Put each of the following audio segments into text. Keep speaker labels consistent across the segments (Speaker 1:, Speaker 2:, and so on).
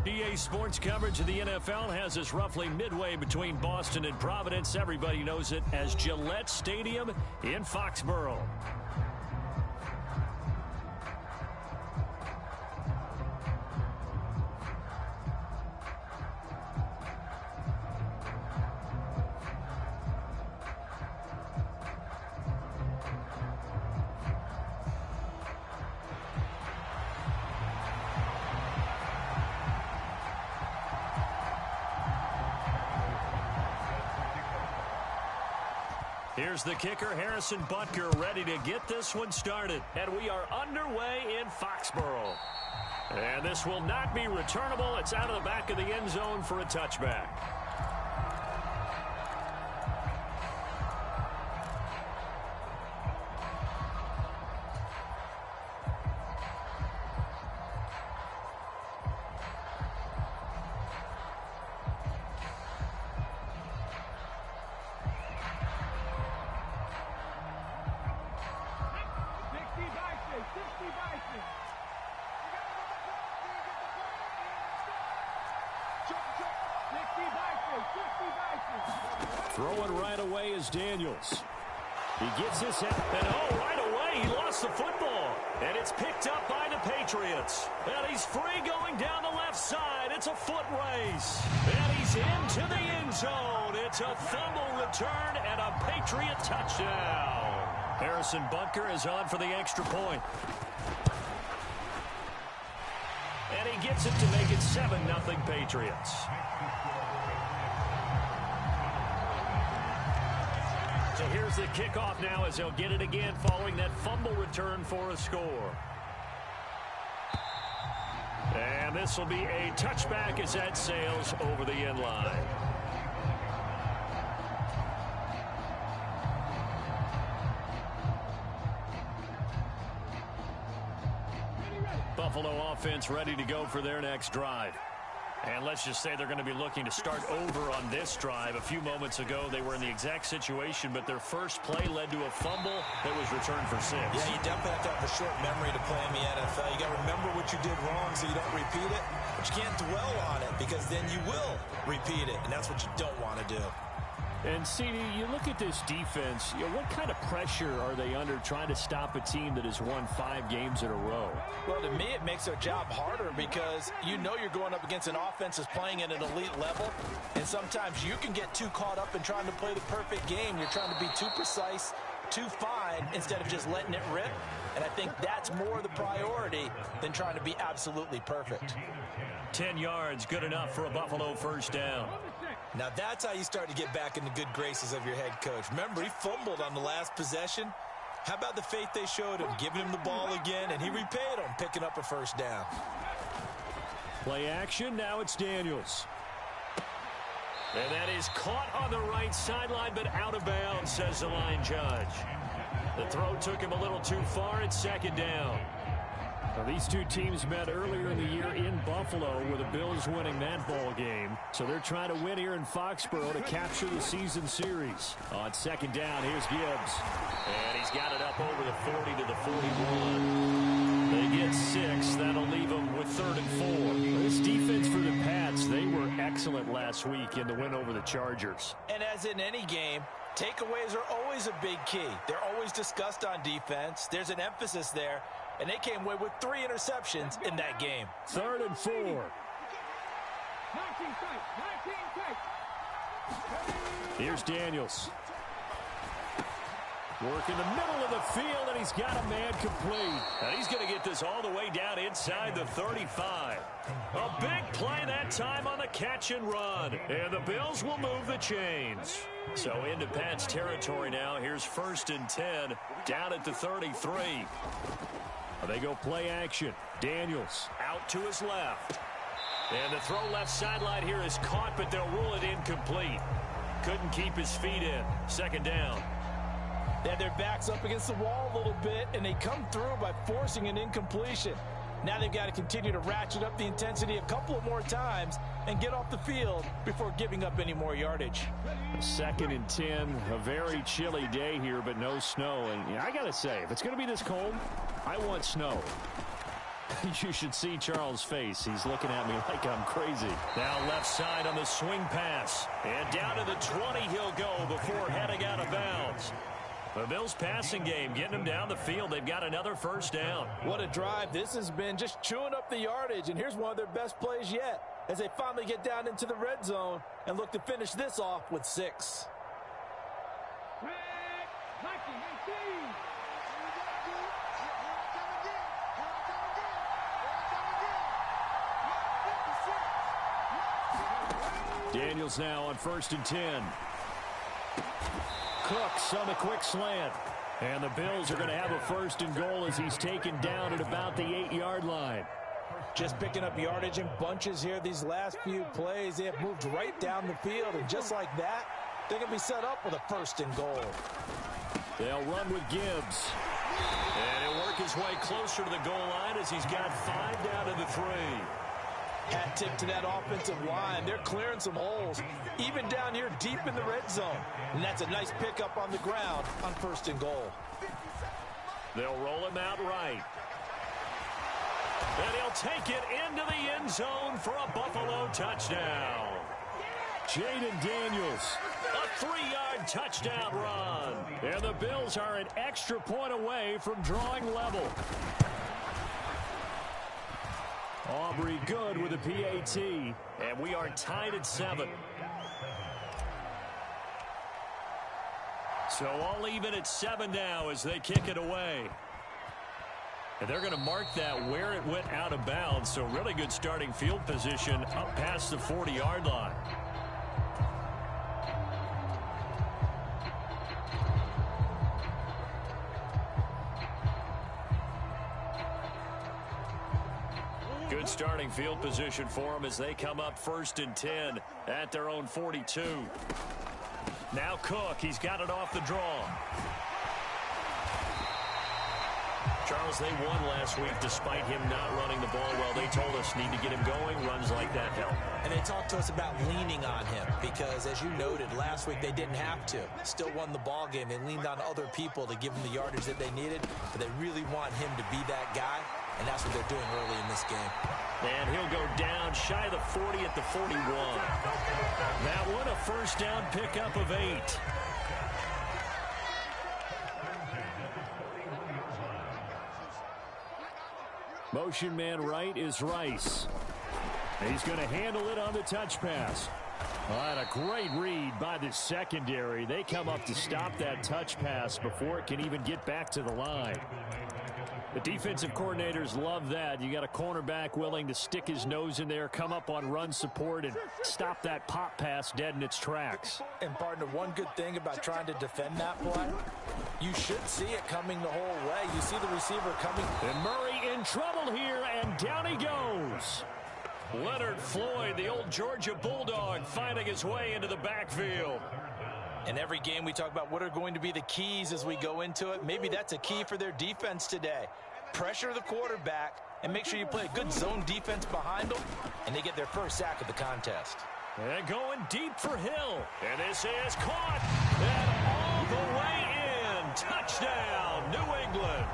Speaker 1: EA Sports coverage of the NFL has us roughly midway between Boston and Providence. Everybody knows it as Gillette Stadium in Foxborough. Here's the kicker, Harrison Butker, ready to get this one started. And we are underway in Foxborough. And this will not be returnable. It's out of the back of the end zone for a touchback. Throwing right away is Daniels. He gets this in, and right away he lost the football. And it's picked up by the Patriots. And he's free going down the left side. It's a foot race. And he's into the end zone. It's a fumble return and a Patriot touchdown. Harrison Butker is on for the extra point. And he gets it to make it 7-0 Patriots. So here's the kickoff now as they'll get it again following that fumble return for a score. And this will be a touchback as that sails over the end line. Buffalo offense ready to go for their next drive. And let's just say they're going to be looking to start over on this drive. A few moments ago, they were in the exact situation, but their first play led to a fumble that was returned for 6.
Speaker 2: Yeah, you definitely have to have a short memory to play in the NFL. You got to remember what you did wrong so you don't repeat it. But you can't dwell on it because then you will repeat it, and that's what you don't want to do.
Speaker 1: And, CD, you look at this defense, what kind of pressure are they under trying to stop a team that has won 5 games in a row?
Speaker 2: Well, to me, it makes their job harder because you know you're going up against an offense that's playing at an elite level, and sometimes you can get too caught up in trying to play the perfect game. You're trying to be too precise, too fine, instead of just letting it rip, and I think that's more the priority than trying to be absolutely perfect.
Speaker 1: 10 yards, good enough for a Buffalo first down.
Speaker 2: Now that's how you start to get back in the good graces of your head coach. Remember, he fumbled on the last possession. How about the faith they showed him, giving him the ball again, and he repaid them, picking up a first down.
Speaker 1: Play action, now it's Daniels. And that is caught on the right sideline, but out of bounds, says the line judge. The throw took him a little too far. It's second down. Now, these two teams met earlier in the year in Buffalo with the Bills winning that ball game. So they're trying to win here in Foxborough to capture the season series. On second down, here's Gibbs. And he's got it up over the 40 to the 41. They get 6. That'll leave them with 3rd and 4. This defense for the Pats, they were excellent last week in the win over the Chargers.
Speaker 2: And as in any game, takeaways are always a big key. They're always discussed on defense. There's an emphasis there. And they came away with 3 interceptions in that game.
Speaker 1: 3rd and 4. Here's Daniels. Work in the middle of the field, and he's got a man complete. And he's going to get this all the way down inside the 35. A big play that time on the catch and run. And the Bills will move the chains. So into Pats territory now. Here's 1st and 10 down at the 33. They go play action. Daniels out to his left. And the throw left sideline here is caught, but they'll rule it incomplete. Couldn't keep his feet in. Second down.
Speaker 2: They had their backs up against the wall a little bit, and they come through by forcing an incompletion. Now they've got to continue to ratchet up the intensity a couple of more times and get off the field before giving up any more yardage.
Speaker 1: 2nd and 10, a very chilly day here, but no snow. And I got to say, if it's going to be this cold, I want snow. You should see Charles' face. He's looking at me like I'm crazy. Now left side on the swing pass. And down to the 20 he'll go before heading out of bounds. The Bills passing game getting them down the field. They've got another first down.
Speaker 2: What a drive this has been, just chewing up the yardage. And here's one of their best plays yet as they finally get down into the red zone and look to finish this off with 6.
Speaker 1: Daniels now on 1st and 10. Cooks on the quick slant. And the Bills are going to have a 1st and goal as he's taken down at about the 8-yard line.
Speaker 2: Just picking up yardage in bunches here these last few plays. They have moved right down the field, and just like that, they're going to be set up with a 1st and goal.
Speaker 1: They'll run with Gibbs. And he'll work his way closer to the goal line as he's got 5 down to the 3.
Speaker 2: Hat tip to that offensive line. They're clearing some holes, even down here deep in the red zone. And that's a nice pickup on the ground on 1st and goal.
Speaker 1: They'll roll him out right. And he'll take it into the end zone for a Buffalo touchdown. Jaden Daniels, a 3-yard touchdown run. And the Bills are an extra point away from drawing level. Aubrey good with a PAT, and we are tied at 7. So all even at 7 now as they kick it away. And they're going to mark that where it went out of bounds, so really good starting field position up past the 40-yard line. Good starting field position for them as they come up 1st and 10 at their own 42. Now Cook, he's got it off the draw. Charles, they won last week despite him not running the ball well. They told us need to get him going. Runs like that help.
Speaker 2: And they talked to us about leaning on him because, as you noted, last week they didn't have to. Still won the ball game. They leaned on other people to give them the yardage that they needed, but they really want him to be that guy, and that's what they're doing early in this game.
Speaker 1: And he'll go down shy of the 40 at the 41. That one a first down pickup of 8. Motion man right is Rice. He's going to handle it on the touch pass. And a great read by the secondary. They come up to stop that touch pass before it can even get back to the line. The defensive coordinators love that. You got a cornerback willing to stick his nose in there, come up on run support, and stop that pop pass dead in its tracks.
Speaker 2: And, partner, one good thing about trying to defend that play, you should see it coming the whole way. You see the receiver coming.
Speaker 1: And Murray in trouble here, and down he goes. Leonard Floyd, the old Georgia Bulldog, finding his way into the backfield.
Speaker 2: In every game we talk about what are going to be the keys as we go into it. Maybe that's a key for their defense today. Pressure the quarterback and make sure you play a good zone defense behind them, and they get their first sack of the contest.
Speaker 1: And going deep for Hill. And this is caught. And all the way in. Touchdown, New England.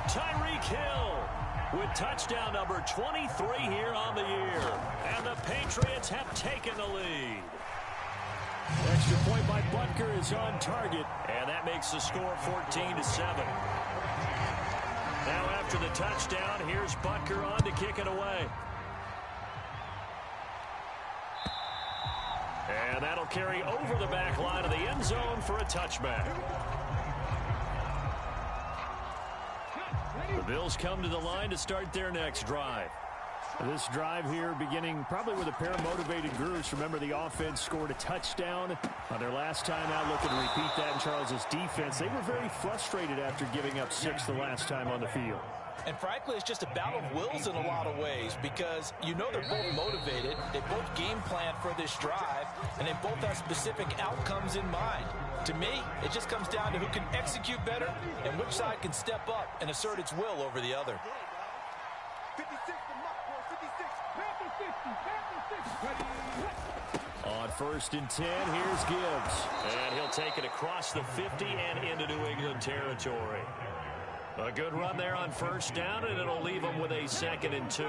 Speaker 1: Tyreek Hill with touchdown number 23 here on the year. And the Patriots have taken the lead. Extra point by Butker is on target, and that makes the score 14-7. Now after the touchdown, here's Butker on to kick it away. And that'll carry over the back line of the end zone for a touchback. The Bills come to the line to start their next drive. This drive here beginning probably with a pair of motivated groups. Remember, the offense scored a touchdown on their last time out, looking to repeat that in Charles's defense. They were very frustrated after giving up 6 the last time on the field.
Speaker 2: And frankly, it's just a battle of wills in a lot of ways because you know they're both motivated. They both game plan for this drive, and they both have specific outcomes in mind. To me, it just comes down to who can execute better and which side can step up and assert its will over the other.
Speaker 1: On 1st and 10, here's Gibbs. And he'll take it across the 50 and into New England territory. A good run there on first down, and it'll leave them with a 2nd and 2.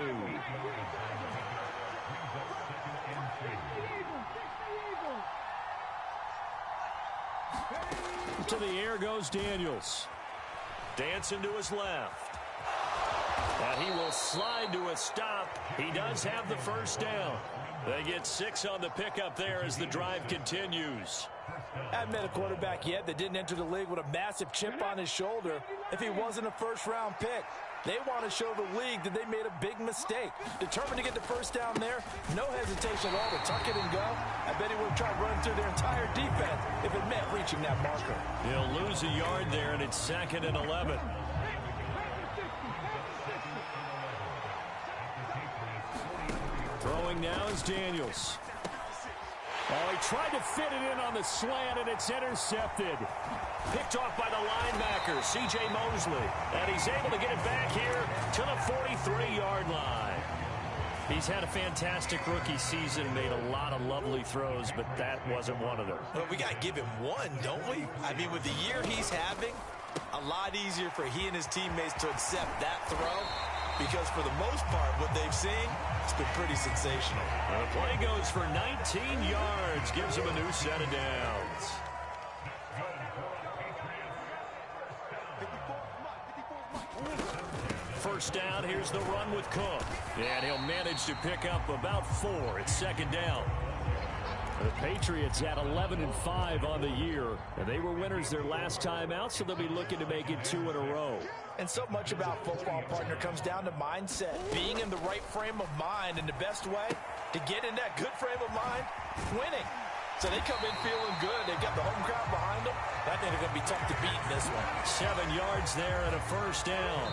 Speaker 1: To the air goes Daniels. Dancing to his left. And he will slide to a stop. He does have the first down. They get 6 on the pickup there as the drive continues.
Speaker 2: I haven't met a quarterback yet that didn't enter the league with a massive chip on his shoulder if he wasn't a first-round pick. They want to show the league that they made a big mistake. Determined to get the first down there, no hesitation at all to tuck it and go. I bet he would have tried running through their entire defense if it meant reaching that marker.
Speaker 1: He'll lose a yard there, and it's 2nd and 11. Throwing now is Daniels. Oh, he tried to fit it in on the slant, and it's intercepted. Picked off by the linebacker, C.J. Mosley. And he's able to get it back here to the 43-yard line. He's had a fantastic rookie season, made a lot of lovely throws, but that wasn't one of them.
Speaker 2: Well, we got to give him one, don't we? I mean, with the year he's having, a lot easier for he and his teammates to accept that throw, because for the most part, what they've seen, it's been pretty sensational.
Speaker 1: And the play goes for 19 yards, gives him a new set of downs. First down, here's the run with Cook. And he'll manage to pick up about 4. It's 2nd down. The Patriots at 11-5 on the year, and they were winners their last time out, so they'll be looking to make it 2 in a row.
Speaker 2: And so much about football, partner, comes down to mindset. Being in the right frame of mind, and the best way to get in that good frame of mind, winning. So they come in feeling good. They've got the home crowd behind them. I think they're going to be tough to beat in this one.
Speaker 1: 7 yards there and a first down.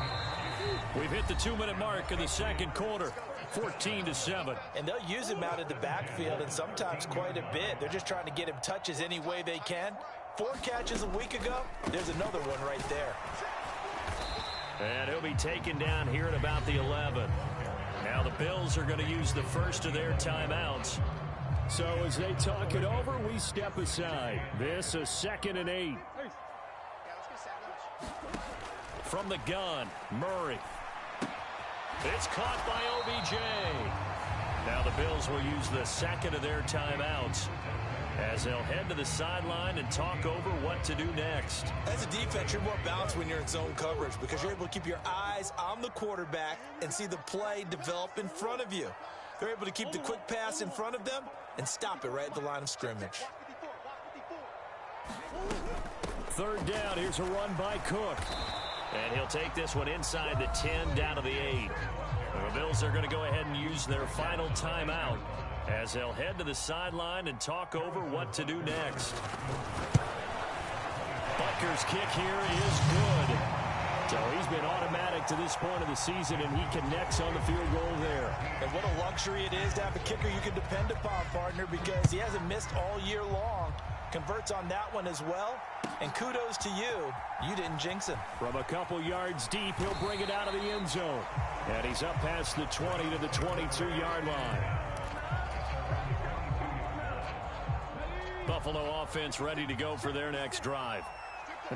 Speaker 1: We've hit the 2-minute mark of the second quarter. 14-7.
Speaker 2: And they'll use him out of the backfield, and sometimes quite a bit. They're just trying to get him touches any way they can. 4 catches a week ago. There's another one right there.
Speaker 1: And he'll be taken down here at about the 11. Now the Bills are going to use the first of their timeouts. So as they talk it over, we step aside. This is 2nd and 8. From the gun, Murray. It's caught by OBJ. Now the Bills will use the second of their timeouts as they'll head to the sideline and talk over what to do next.
Speaker 2: As a defense, you're more balanced when you're in zone coverage because you're able to keep your eyes on the quarterback and see the play develop in front of you. They're able to keep the quick pass in front of them and stop it right at the line of scrimmage.
Speaker 1: 3rd down, here's a run by Cook. And he'll take this one inside the 10 down to the 8. The Bills are going to go ahead and use their final timeout as they'll head to the sideline and talk over what to do next. Butker's kick here is good. So he's been automatic to this point of the season, and he connects on the field goal there.
Speaker 2: And what a luxury it is to have a kicker you can depend upon, partner, because he hasn't missed all year long. Converts on that one as well. And kudos to you. You didn't jinx him.
Speaker 1: From a couple yards deep, he'll bring it out of the end zone. And he's up past the 20 to the 22-yard line. Buffalo offense ready to go for their next drive.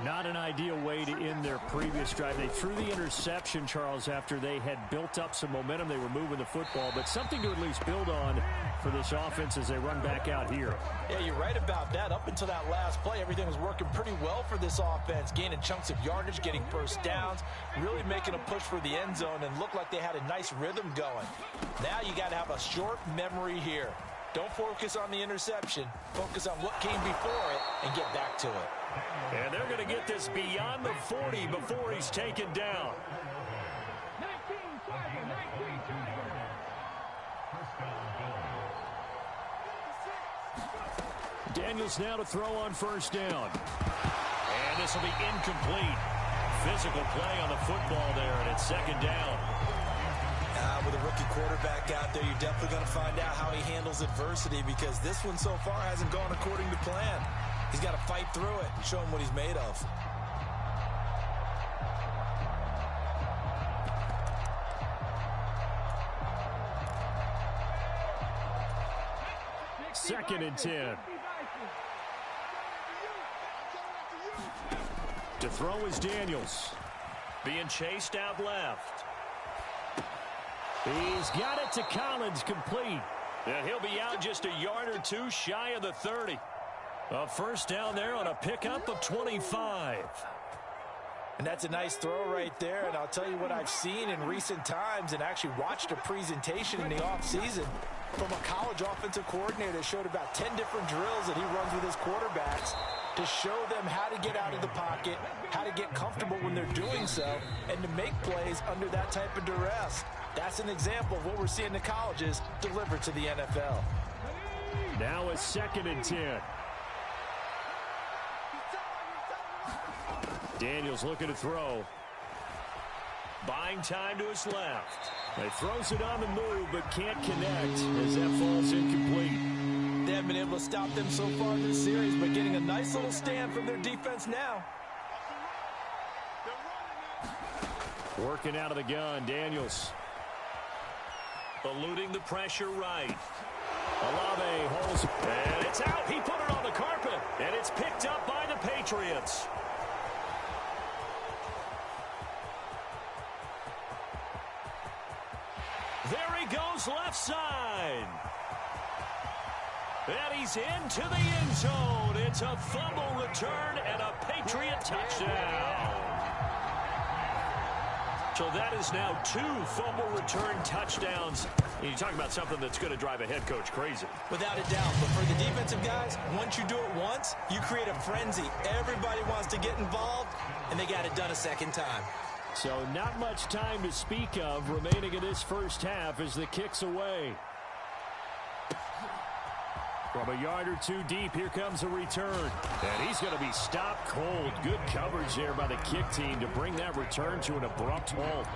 Speaker 1: Not an ideal way to end their previous drive. They threw the interception, Charles, after they had built up some momentum. They were moving the football, but something to at least build on for this offense as they run back out here.
Speaker 2: Yeah, you're right about that. Up until that last play, everything was working pretty well for this offense, gaining chunks of yardage, getting first downs, really making a push for the end zone, and looked like they had a nice rhythm going. Now you got to have a short memory here. Don't focus on the interception. Focus on what came before it and get back to it.
Speaker 1: And they're going to get this beyond the 40 before he's taken down. Daniels now to throw on first down. And this will be incomplete. Physical play on the football there, and it's 2nd down.
Speaker 2: With a rookie quarterback out there, you're definitely going to find out how he handles adversity because this one so far hasn't gone according to plan. He's got to fight through it and show him what he's made of.
Speaker 1: Second and 10. To throw is Daniels. Being chased out left.
Speaker 3: He's got it to Collins, complete.
Speaker 1: And he'll be out just a yard or two shy of the 30. A first down there on a pickup of 25.
Speaker 2: And that's a nice throw right there. And I'll tell you what I've seen in recent times and actually watched a presentation in the offseason from a college offensive coordinator that showed about 10 different drills that he runs with his quarterbacks to show them how to get out of the pocket, how to get comfortable when they're doing so, and to make plays under that type of duress. That's an example of what we're seeing the colleges deliver to the NFL.
Speaker 3: Now a 2nd and 10. Daniels looking to throw.
Speaker 1: Buying time to his left.
Speaker 3: He throws it on the move, but can't connect as that falls incomplete.
Speaker 2: They haven't been able to stop them so far in this series, but getting a nice little stand from their defense now.
Speaker 3: Working out of the gun, Daniels.
Speaker 1: Eluding the pressure right. Olave holds, and it's out. He put it on the carpet, and it's picked up by the Patriots. There he goes left side. And he's into the end zone. It's a fumble return and a Patriot touchdown. So that is now 2 fumble return touchdowns. You talk about something that's going to drive a head coach crazy.
Speaker 2: Without a doubt. But for the defensive guys, once you do it once, you create a frenzy. Everybody wants to get involved, and they got it done a second time.
Speaker 3: So not much time to speak of remaining in this first half as the kick's away. From a yard or 2 deep, here comes a return. And he's going to be stopped cold. Good coverage there by the kick team to bring that return to an abrupt halt.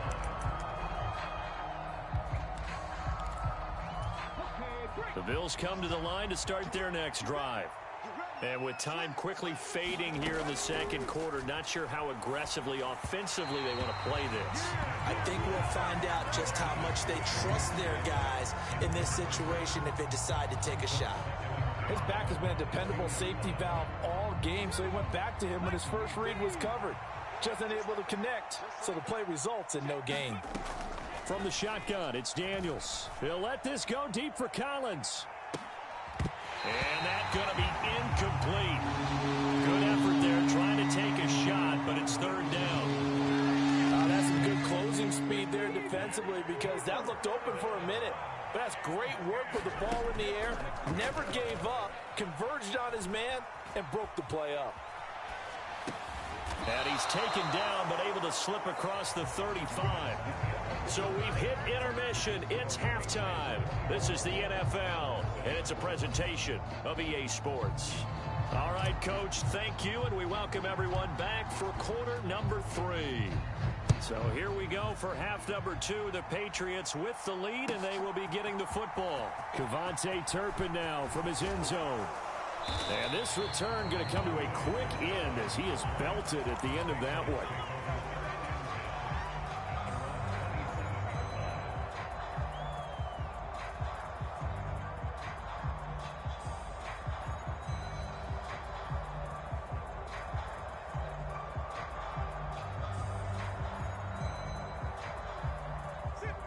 Speaker 1: The Bills come to the line to start their next drive. And with time quickly fading here in the second quarter, not sure how aggressively, offensively they want to play this.
Speaker 2: I think we'll find out just how much they trust their guys in this situation if they decide to take a shot. His back has been a dependable safety valve all game, so he went back to him when his first read was covered. Just unable to connect, so the play results in no gain.
Speaker 3: From the shotgun, it's Daniels. He'll let this go deep for Collins.
Speaker 1: And that's going to be incomplete. Good effort there trying to take a shot, but it's 3rd down.
Speaker 2: That's some good closing speed there defensively because that looked open for a minute. But that's great work with the ball in the air. Never gave up, converged on his man, and broke the play up.
Speaker 1: And he's taken down, but able to slip across the 35. So we've hit intermission. It's halftime. This is the NFL, and it's a presentation of EA Sports. All right, Coach, thank you, and we welcome everyone back for quarter number 3. So here we go for half number 2. The Patriots with the lead, and they will be getting the football.
Speaker 3: KaVontae Turpin now from his end zone. And this return going to come to a quick end as he is belted at the end of that one.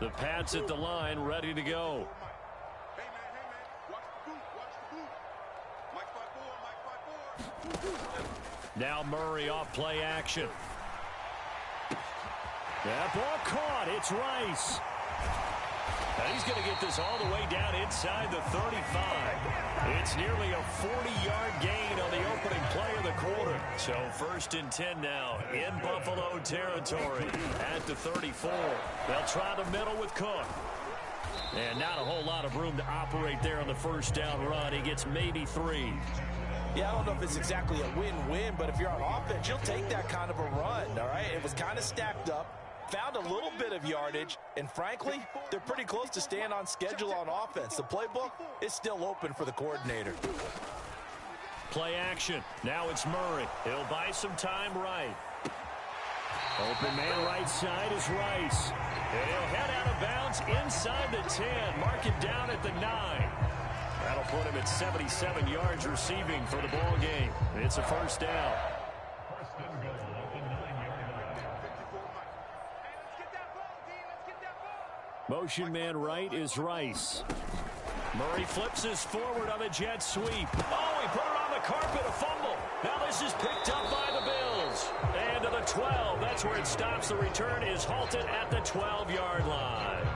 Speaker 3: The Pats at the line, ready to go. Now Murray off play action. That ball caught. It's Rice.
Speaker 1: And he's going to get this all the way down inside the 35. It's nearly a 40-yard gain on the opening play of the quarter. So 1st and 10 now in Buffalo territory at the 34. They'll try the middle with Cook. And not a whole lot of room to operate there on the first down run. He gets maybe 3.
Speaker 2: Yeah, I don't know if it's exactly a win-win, but if you're on offense, you'll take that kind of a run, all right? It was kind of stacked up. Found a little bit of yardage, and frankly, they're pretty close to staying on schedule on offense. The playbook is still open for the coordinator.
Speaker 1: Play action. Now it's Murray. He'll buy some time right.
Speaker 3: Open man right side is Rice.
Speaker 1: And he'll head out of bounds inside the 10. Mark it down at the 9. That'll put him at 77 yards receiving for the ball game. It's a first down.
Speaker 3: motion man right is Rice.
Speaker 1: Murray flips his forward on a jet sweep. Oh, he put it on the carpet, a fumble. Now this is picked up by the Bills. And to the 12, that's where it stops. The return is halted at the 12-yard line.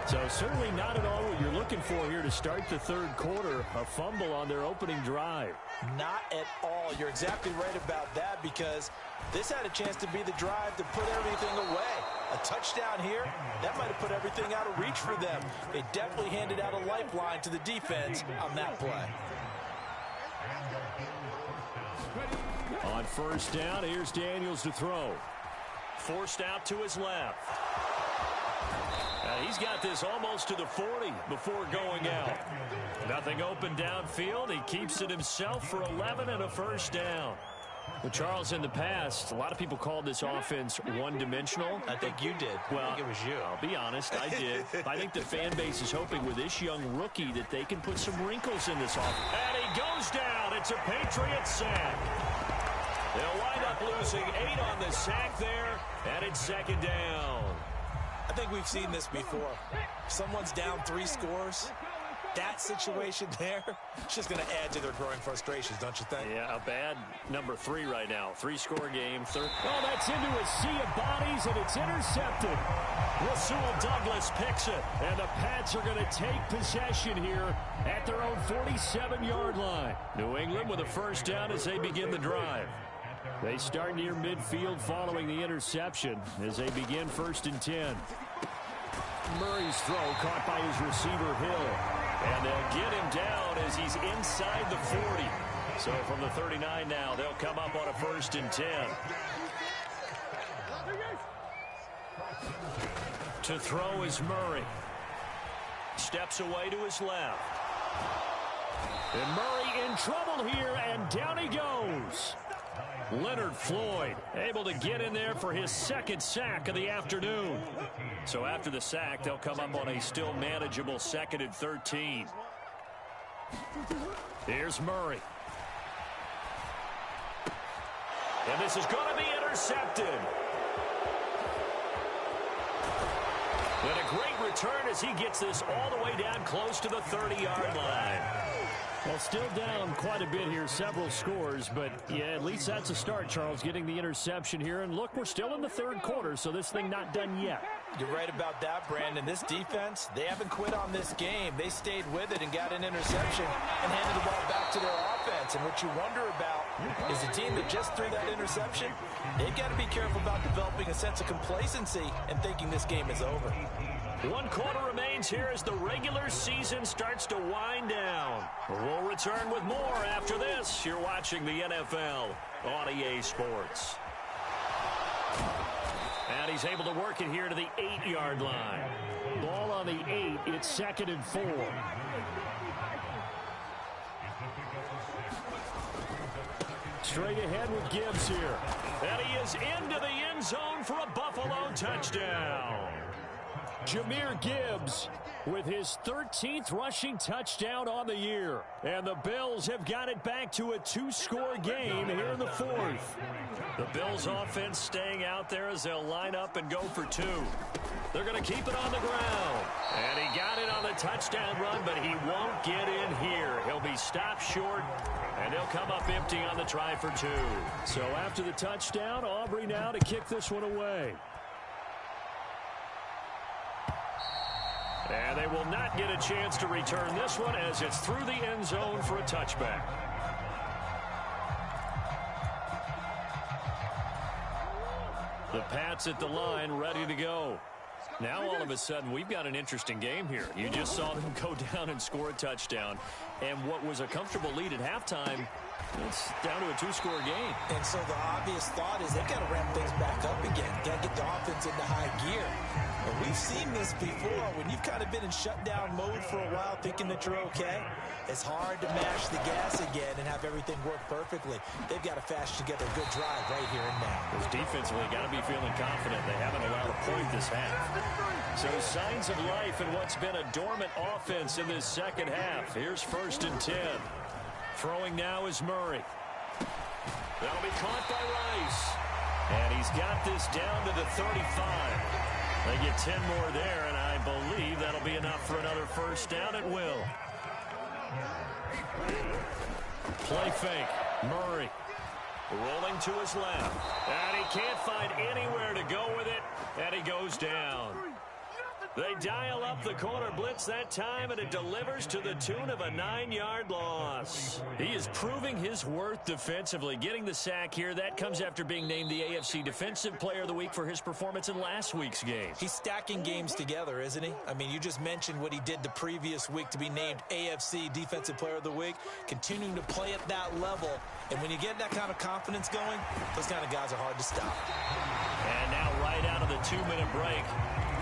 Speaker 3: So certainly not at all what you're looking for here to start the third quarter. A fumble on their opening drive.
Speaker 2: Not at all. You're exactly right about that, because this had a chance to be the drive to put everything away. A touchdown here, that might have put everything out of reach for them. They definitely handed out a lifeline to the defense on that play.
Speaker 3: On first down, here's Daniels to throw.
Speaker 1: Forced out to his left. He's got this almost to the 40 before going out. Nothing open downfield. He keeps it himself for 11 and a first down.
Speaker 3: Well, Charles, in the past, a lot of people called this offense one-dimensional.
Speaker 2: I think you did.
Speaker 3: Well,
Speaker 2: I think it was you.
Speaker 3: I'll be honest, I did. I think the fan base is hoping with this young rookie that they can put some wrinkles in this offense.
Speaker 1: And he goes down. It's a Patriot sack. They'll wind up losing 8 on the sack there, and it's second down.
Speaker 2: I think we've seen this before. Someone's down 3 scores. That situation there, it's just going to add to their growing frustrations, don't you think?
Speaker 1: Yeah, a bad number 3 right now. 3-score game.
Speaker 3: Oh, that's into a sea of bodies, and it's intercepted.
Speaker 1: Rasul Douglas picks it.
Speaker 3: And the Pats are going to take possession here at their own 47-yard line.
Speaker 1: New England with a first down as they begin the drive.
Speaker 3: They start near midfield following the interception as they begin 1st and 10. Murray's throw caught by his receiver, Hill.
Speaker 1: And they'll get him down as he's inside the 40. So from the 39 now, they'll come up on a 1st and 10. To throw is Murray. Steps away to his left.
Speaker 3: And Murray in trouble here, and down he goes.
Speaker 1: Leonard Floyd able to get in there for his 2nd sack of the afternoon. So after the sack, they'll come up on a still manageable 2nd and 13. Here's Murray. And this is going to be intercepted. And a great return as he gets this all the way down close to the 30-yard line.
Speaker 3: Well, still down quite a bit here, several scores, but yeah, at least that's a start, Charles, getting the interception here. And look, we're still in the third quarter, so this thing not done yet.
Speaker 2: You're right about that, Brandon. This defense, they haven't quit on this game. They stayed with it and got an interception and handed the ball back to their offense. And what you wonder about is a team that just threw that interception, they've got to be careful about developing a sense of complacency and thinking this game is over.
Speaker 1: 1 quarter remains here as the regular season starts to wind down. We'll return with more after this. You're watching the NFL on EA Sports. And he's able to work it here to the 8-yard line.
Speaker 3: Ball on the 8. It's 2nd and 4. Straight ahead with Gibbs here.
Speaker 1: And he is into the end zone for a Buffalo touchdown.
Speaker 3: Jahmyr Gibbs with his 13th rushing touchdown on the year. And the Bills have got it back to a 2-score game here in the 4th.
Speaker 1: The Bills offense staying out there as they'll line up and go for 2. They're going to keep it on the ground. And he got it on the touchdown run, but he won't get in here. He'll be stopped short, and they'll come up empty on the try for 2.
Speaker 3: So after the touchdown, Aubrey now to kick this one away.
Speaker 1: And they will not get a chance to return this one as it's through the end zone for a touchback. The Pats at the line ready to go. Now all of a sudden we've got an interesting game here. You just saw them go down and score a touchdown. And what was a comfortable lead at halftime, it's down to a 2-score game.
Speaker 2: And so the obvious thought is they've got to ramp things back up again. Got to get the offense into high gear. And we've seen this before. When you've kind of been in shutdown mode for a while thinking that you're okay, it's hard to mash the gas again and have everything work perfectly. They've got to fash together a good drive right here and now.
Speaker 1: Because defensively, got to be feeling confident. They haven't allowed a point this half. So signs of life in what's been a dormant offense in this second half. Here's 1st and 10. Throwing now is Murray. That'll be caught by Rice. And he's got this down to the 35. They get 10 more there, and I believe that'll be enough for another first down at will. Play fake. Murray rolling to his left. And he can't find anywhere to go with it. And he goes down. They dial up the corner blitz that time, and it delivers to the tune of a 9-yard loss. He is proving his worth defensively, getting the sack here. That comes after being named the AFC Defensive Player of the Week for his performance in last week's game.
Speaker 2: He's stacking games together, isn't he? I mean, you just mentioned what he did the previous week to be named AFC Defensive Player of the Week, continuing to play at that level. And when you get that kind of confidence going, those kind of guys are hard to stop.
Speaker 1: And now right out of the 2-minute break,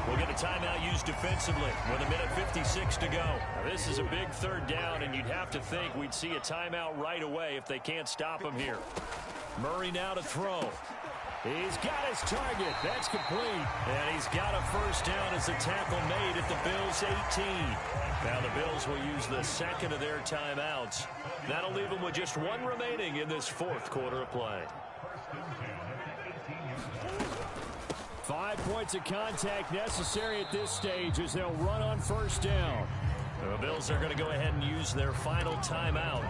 Speaker 1: we'll get a timeout used defensively with 1:56 to go. Now, this is a big third down, and you'd have to think we'd see a timeout right away if they can't stop him here. Murray now to throw. He's got his target. That's complete. And he's got a first down as the tackle made at the Bills' 18. Now the Bills will use the second of their timeouts. That'll leave them with just one remaining in this fourth quarter of play.
Speaker 3: 5 points of contact necessary at this stage as they'll run on first down.
Speaker 1: The Bills are going to go ahead and use their final timeout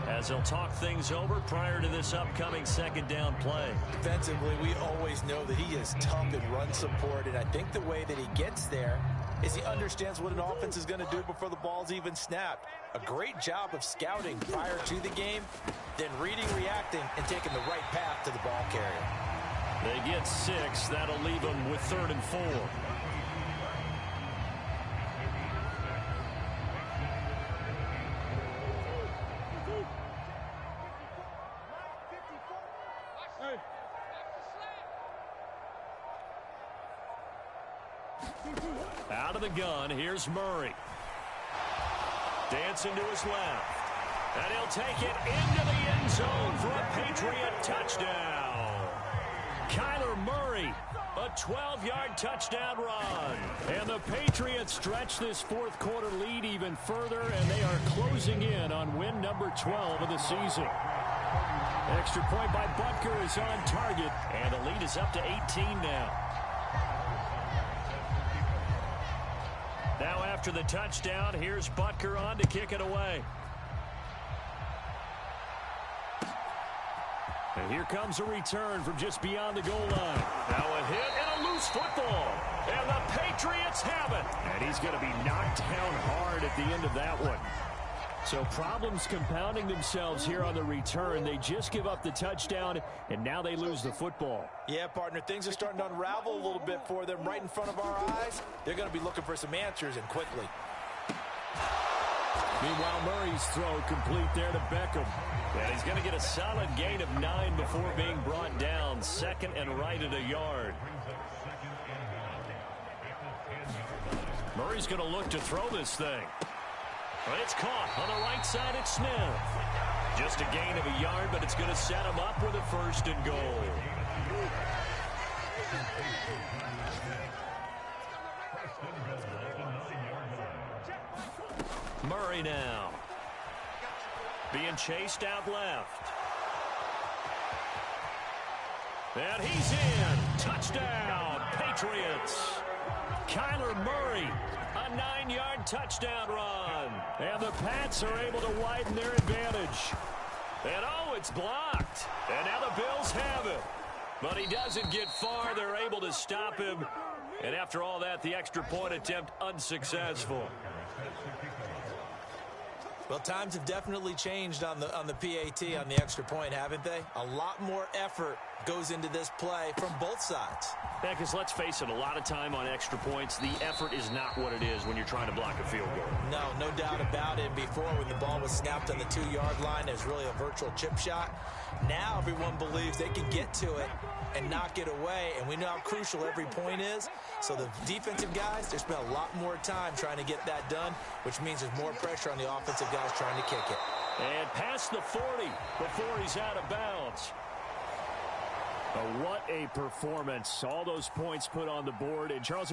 Speaker 1: as they'll talk things over prior to this upcoming second down play.
Speaker 2: Defensively, we always know that he is tough in run support, and I think the way that he gets there is he understands what an offense is going to do before the ball's even snapped. A great job of scouting prior to the game, then reading, reacting, and taking the right path to the ball carrier.
Speaker 1: They get 6. That'll leave them with 3rd and 4. Out of the gun, here's Murray. Dancing to his left. And he'll take it into the end zone for a Patriot touchdown. Kyler Murray, a 12-yard touchdown run. And the Patriots stretch this fourth quarter lead even further, and they are closing in on win number 12 of the season. Extra point by Butker is on target, and the lead is up to 18 now. Now after the touchdown, here's Butker on to kick it away. And here comes a return from just beyond the goal line. Now a hit and a loose football. And the Patriots have it. And he's going to be knocked down hard at the end of that one. So problems compounding themselves here on the return. They just give up the touchdown, and now they lose the football.
Speaker 2: Yeah, partner, things are starting to unravel a little bit for them right in front of our eyes. They're going to be looking for some answers, and quickly.
Speaker 3: Meanwhile, Murray's throw complete there to Beckham.
Speaker 1: And he's going to get a solid gain of 9 before being brought down. 2nd and right at a yard. Murray's going to look to throw this thing. But it's caught on the right side at Smith. Just a gain of a yard, but it's going to set him up with a 1st and goal. Murray now. Being chased out left. And he's in. Touchdown, Patriots. Kyler Murray, a 9-yard touchdown run. And the Pats are able to widen their advantage. And oh, it's blocked. And now the Bills have it. But he doesn't get far. They're able to stop him. And after all that, the extra point attempt unsuccessful.
Speaker 2: Well, times have definitely changed on the PAT, on the extra point, haven't they? A lot more effort goes into this play from both sides.
Speaker 1: Yeah, because let's face it, a lot of time on extra points, the effort is not what it is when you're trying to block a field goal.
Speaker 2: No doubt about it. Before, when the ball was snapped on the 2-yard line, it was really a virtual chip shot. Now everyone believes they can get to it and knock it away, and we know how crucial every point is. So the defensive guys, they spend a lot more time trying to get that done, which means there's more pressure on the offensive guys trying to kick it.
Speaker 1: And past the 40 before he's out of bounds.
Speaker 3: What a performance. All those points put on the board. And Charles,